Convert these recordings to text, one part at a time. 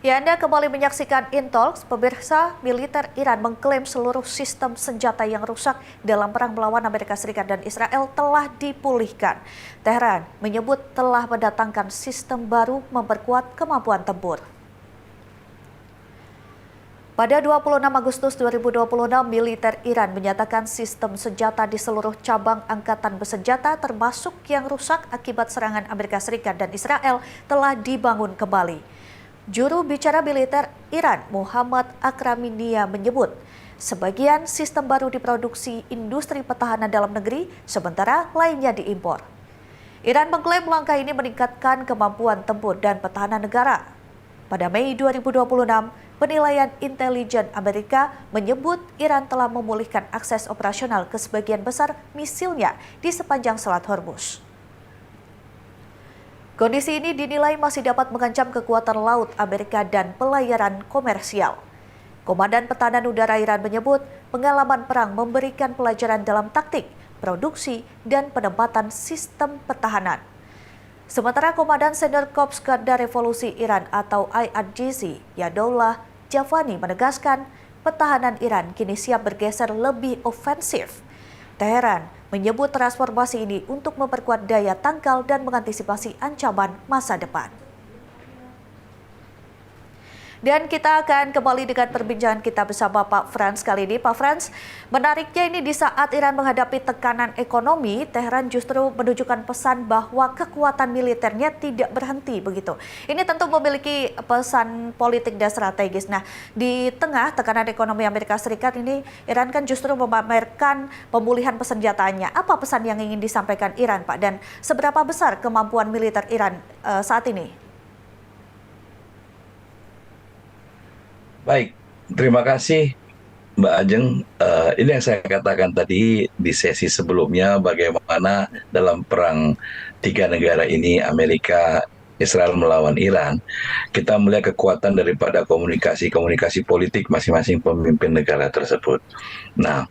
Ya, Anda kembali menyaksikan Intalks. Pemirsa, militer Iran mengklaim seluruh sistem senjata yang rusak dalam perang melawan Amerika Serikat dan Israel telah dipulihkan. Teheran menyebut telah mendatangkan sistem baru memperkuat kemampuan tempur. Pada 26 Agustus 2026, militer Iran menyatakan sistem senjata di seluruh cabang angkatan bersenjata termasuk yang rusak akibat serangan Amerika Serikat dan Israel telah dibangun kembali. Juru bicara militer Iran, Muhammad Akraminia menyebut, sebagian sistem baru diproduksi industri pertahanan dalam negeri, sementara lainnya diimpor. Iran mengklaim langkah ini meningkatkan kemampuan tempur dan pertahanan negara. Pada Mei 2026, penilaian intelijen Amerika menyebut Iran telah memulihkan akses operasional ke sebagian besar misilnya di sepanjang Selat Hormuz. Kondisi ini dinilai masih dapat mengancam kekuatan laut Amerika dan pelayaran komersial. Komandan Pertahanan Udara Iran menyebut pengalaman perang memberikan pelajaran dalam taktik, produksi, dan penempatan sistem pertahanan. Sementara Komandan Senior Korps Garda Revolusi Iran atau IRGC, Yadollah Javani menegaskan pertahanan Iran kini siap bergeser lebih ofensif. Teheran menyebut transformasi ini untuk memperkuat daya tangkal dan mengantisipasi ancaman masa depan. Dan kita akan kembali dengan perbincangan kita bersama Pak Frans kali ini. Pak Frans, menariknya ini di saat Iran menghadapi tekanan ekonomi, Teheran justru menunjukkan pesan bahwa kekuatan militernya tidak berhenti begitu. Ini tentu memiliki pesan politik dan strategis. Nah, di tengah tekanan ekonomi Amerika Serikat ini, Iran kan justru memamerkan pemulihan persenjataannya. Apa pesan yang ingin disampaikan Iran, Pak? Dan seberapa besar kemampuan militer Iran saat ini? Baik, terima kasih Mbak Ajeng. Ini yang saya katakan tadi di sesi sebelumnya, bagaimana dalam perang tiga negara ini, Amerika, Israel melawan Iran, kita melihat kekuatan daripada komunikasi politik masing-masing pemimpin negara tersebut. Nah,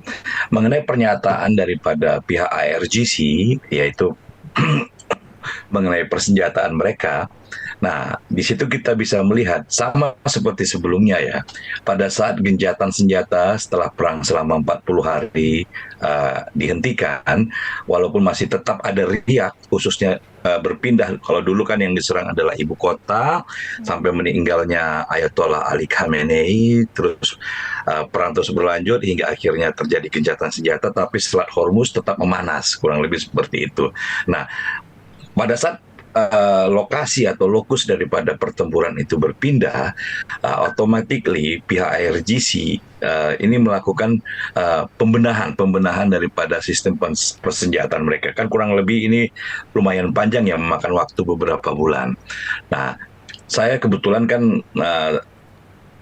mengenai pernyataan daripada pihak IRGC, yaitu mengenai persenjataan mereka, nah, di situ kita bisa melihat sama seperti sebelumnya ya. Pada saat gencatan senjata setelah perang selama 40 hari dihentikan, walaupun masih tetap ada riak, khususnya berpindah. Kalau dulu kan yang diserang adalah ibu kota, sampai meninggalnya Ayatollah Ali Khamenei, terus perang terus berlanjut hingga akhirnya terjadi gencatan senjata, tapi Selat Hormuz tetap memanas, kurang lebih seperti itu. Nah, pada saat lokasi atau lokus daripada pertempuran itu berpindah, automatically pihak IRGC ini melakukan pembenahan daripada sistem persenjataan mereka. Kan kurang lebih ini lumayan panjang ya, memakan waktu beberapa bulan. Nah, saya kebetulan kan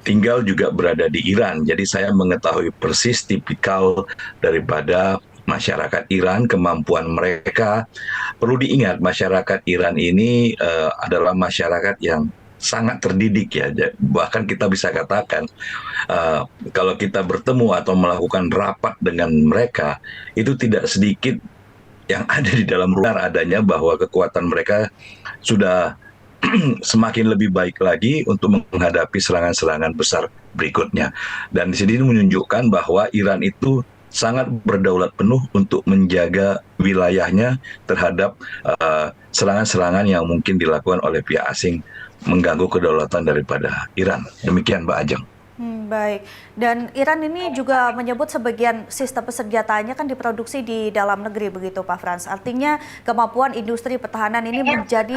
tinggal juga berada di Iran, jadi saya mengetahui persis tipikal daripada masyarakat Iran, kemampuan mereka. Perlu diingat, masyarakat Iran ini adalah masyarakat yang sangat terdidik ya. Bahkan kita bisa katakan kalau kita bertemu atau melakukan rapat dengan mereka, itu tidak sedikit yang ada di dalam ruang adanya bahwa kekuatan mereka sudah semakin lebih baik lagi untuk menghadapi serangan-serangan besar berikutnya. Dan di sini menunjukkan bahwa Iran itu sangat berdaulat penuh untuk menjaga wilayahnya terhadap serangan-serangan yang mungkin dilakukan oleh pihak asing mengganggu kedaulatan daripada Iran. Demikian Mbak Ajeng. Baik, dan Iran ini juga menyebut sebagian sistem persenjataannya kan diproduksi di dalam negeri begitu Pak Frans. Artinya kemampuan industri pertahanan ini menjadi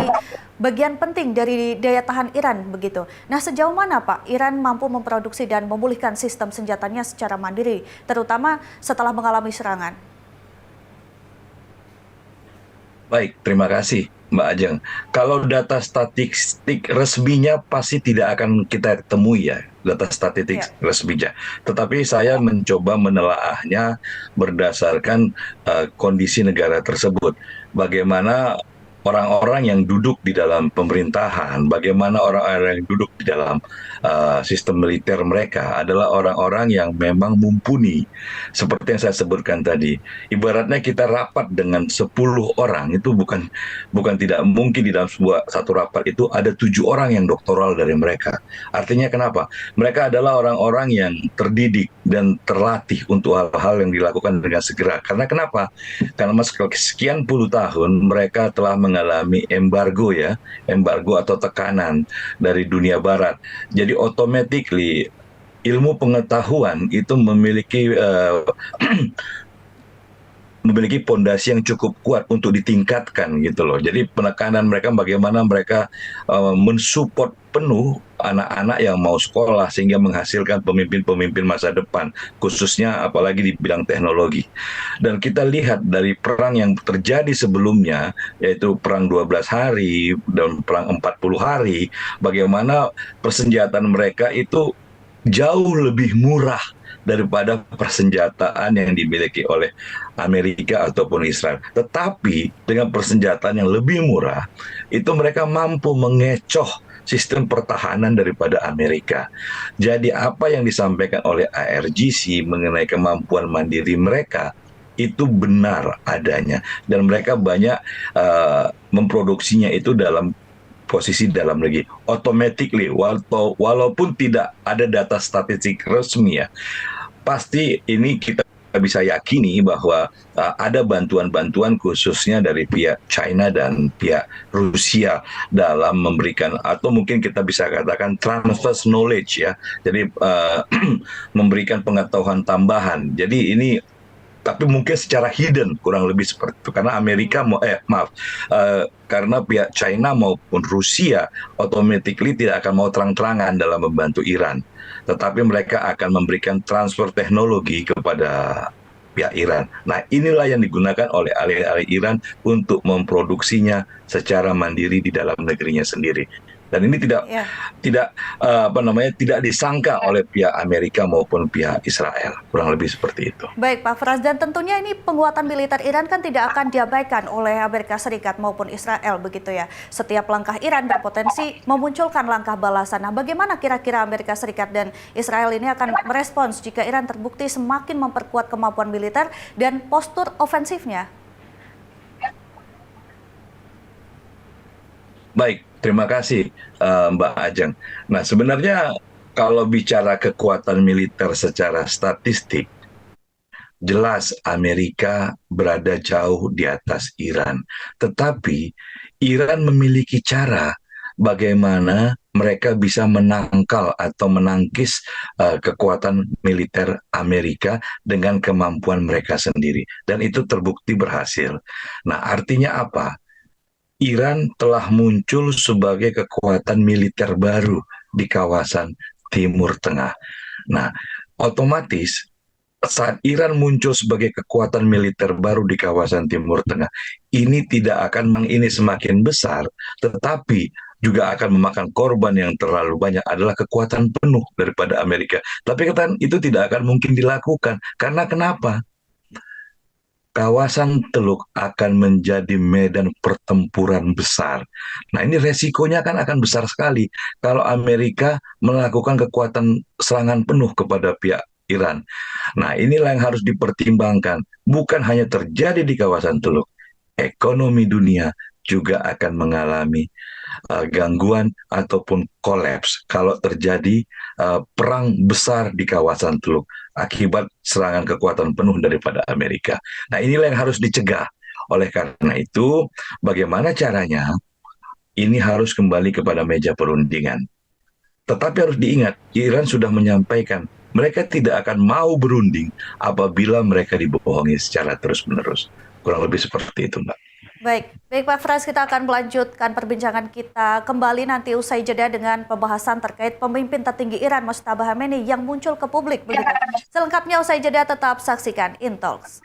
bagian penting dari daya tahan Iran begitu. Nah, sejauh mana Pak Iran mampu memproduksi dan memulihkan sistem senjatanya secara mandiri, terutama setelah mengalami serangan? Baik, terima kasih Mbak Ajeng. Kalau data statistik resminya pasti tidak akan kita temui ya, data statistik resminya. Tetapi saya mencoba menelaahnya berdasarkan kondisi negara tersebut. Bagaimana orang-orang yang duduk di dalam pemerintahan, bagaimana orang-orang yang duduk di dalam sistem militer mereka adalah orang-orang yang memang mumpuni. Seperti yang saya sebutkan tadi, ibaratnya kita rapat dengan 10 orang, itu bukan tidak mungkin di dalam satu rapat itu ada 7 orang yang doktoral dari mereka. Artinya kenapa? Mereka adalah orang-orang yang terdidik dan terlatih untuk hal-hal yang dilakukan dengan segera. Karena kenapa? Karena sekian puluh tahun mereka telah mengalami embargo atau tekanan dari dunia barat. Jadi automatically ilmu pengetahuan itu memiliki pondasi yang cukup kuat untuk ditingkatkan gitu loh. Jadi penekanan mereka bagaimana mereka mensupport penuh anak-anak yang mau sekolah sehingga menghasilkan pemimpin-pemimpin masa depan, khususnya apalagi di bidang teknologi. Dan kita lihat dari perang yang terjadi sebelumnya, yaitu perang 12 hari dan perang 40 hari, bagaimana persenjataan mereka itu jauh lebih murah daripada persenjataan yang dimiliki oleh Amerika ataupun Israel. Tetapi dengan persenjataan yang lebih murah, itu mereka mampu mengecoh sistem pertahanan daripada Amerika. Jadi apa yang disampaikan oleh IRGC mengenai kemampuan mandiri mereka, itu benar adanya. Dan mereka banyak memproduksinya itu dalam posisi dalam negeri. Automatically, walaupun tidak ada data statistik resmi ya, pasti ini kita bisa yakini bahwa ada bantuan-bantuan khususnya dari pihak China dan pihak Rusia dalam memberikan, atau mungkin kita bisa katakan transfer knowledge ya. Jadi memberikan pengetahuan tambahan. Jadi ini tapi mungkin secara hidden kurang lebih seperti itu, karena Amerika karena pihak China maupun Rusia automatically tidak akan mau terang-terangan dalam membantu Iran, tetapi mereka akan memberikan transfer teknologi kepada pihak Iran. Nah, inilah yang digunakan oleh ahli-ahli Iran untuk memproduksinya secara mandiri di dalam negerinya sendiri. Dan ini tidak disangka oleh pihak Amerika maupun pihak Israel, kurang lebih seperti itu. Baik Pak Fras, dan tentunya ini penguatan militer Iran kan tidak akan diabaikan oleh Amerika Serikat maupun Israel begitu ya. Setiap langkah Iran berpotensi memunculkan langkah balasan. Nah, bagaimana kira-kira Amerika Serikat dan Israel ini akan merespons jika Iran terbukti semakin memperkuat kemampuan militer dan postur ofensifnya? Baik, terima kasih Mbak Ajeng. Nah, sebenarnya kalau bicara kekuatan militer secara statistik, jelas Amerika berada jauh di atas Iran. Tetapi Iran memiliki cara bagaimana mereka bisa menangkal atau menangkis kekuatan militer Amerika dengan kemampuan mereka sendiri. Dan itu terbukti berhasil. Nah, artinya apa? Iran telah muncul sebagai kekuatan militer baru di kawasan Timur Tengah. Nah, otomatis saat Iran muncul sebagai kekuatan militer baru di kawasan Timur Tengah, ini tidak akan semakin besar, tetapi juga akan memakan korban yang terlalu banyak, adalah kekuatan penuh daripada Amerika. Tapi itu tidak akan mungkin dilakukan. Karena kenapa? Kawasan Teluk akan menjadi medan pertempuran besar. Nah, ini resikonya akan besar sekali kalau Amerika melakukan kekuatan serangan penuh kepada pihak Iran. Nah, inilah yang harus dipertimbangkan. Bukan hanya terjadi di kawasan Teluk, ekonomi dunia juga akan mengalami gangguan ataupun kolaps kalau terjadi perang besar di kawasan Teluk akibat serangan kekuatan penuh daripada Amerika. Nah, inilah yang harus dicegah. Oleh karena itu, bagaimana caranya? Ini harus kembali kepada meja perundingan. Tetapi harus diingat, Iran sudah menyampaikan mereka tidak akan mau berunding apabila mereka dibohongi secara terus-menerus. Kurang lebih seperti itu, Mbak. Baik Pak Fras, kita akan melanjutkan perbincangan kita kembali nanti usai jeda dengan pembahasan terkait pemimpin tertinggi Iran Mojtaba Khamenei yang muncul ke publik begitu. Selengkapnya usai jeda, tetap saksikan InTalks.